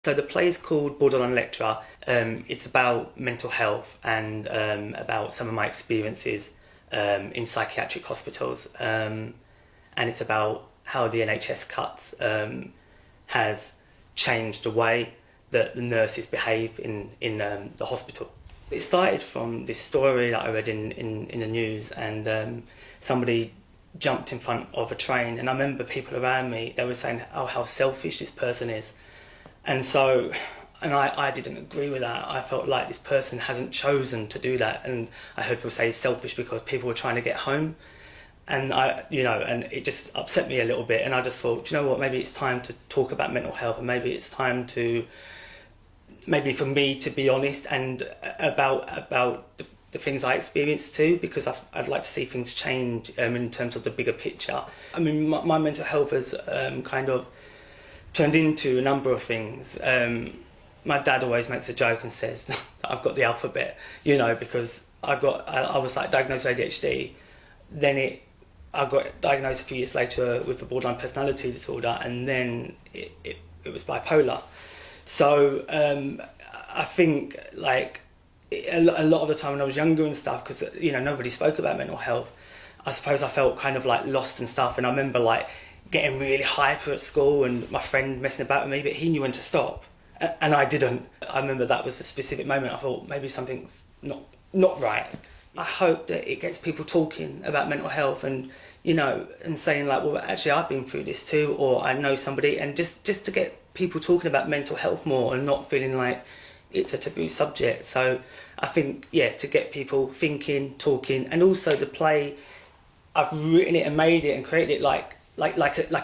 So the play is called Borderline Electra. It's about mental health and about some of my experiences in psychiatric hospitals. And it's about how the NHS cuts has changed the way that the nurses behave in the hospital. It started from this story that I read in the news, and somebody jumped in front of a train, and I remember people around me, they were saying, oh, how selfish this person is. And so, and I didn't agree with that. I felt like this person hasn't chosen to do that, and I heard people say selfish because people were trying to get home. And and it just upset me a little bit, and I just thought, do you know what, maybe it's time to talk about mental health, and maybe it's time to, maybe for me to be honest and about the things I experienced too, because I'd like to see things change in terms of the bigger picture. I mean, my mental health has kind of turned into a number of things. My dad always makes a joke and says that I've got the alphabet, because I was like diagnosed with ADHD, then I got diagnosed a few years later with a borderline personality disorder, and then it was bipolar. So I think like a lot of the time when I was younger and stuff, because nobody spoke about mental health, I suppose I felt kind of like lost and stuff. And I remember like getting really hyper at school and my friend messing about with me, but he knew when to stop and I didn't. I remember that was a specific moment I thought maybe something's not right. I hope that it gets people talking about mental health and and saying like, well, actually I've been through this too, or I know somebody, and just to get people talking about mental health more and not feeling like it's a taboo subject. So I think, to get people thinking, talking, and also the play, I've written it and made it and created it like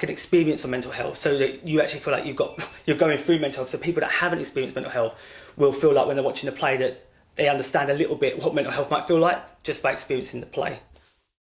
an experience of mental health, so that you actually feel like you're going through mental health. So people that haven't experienced mental health will feel like when they're watching the play that they understand a little bit what mental health might feel like just by experiencing the play.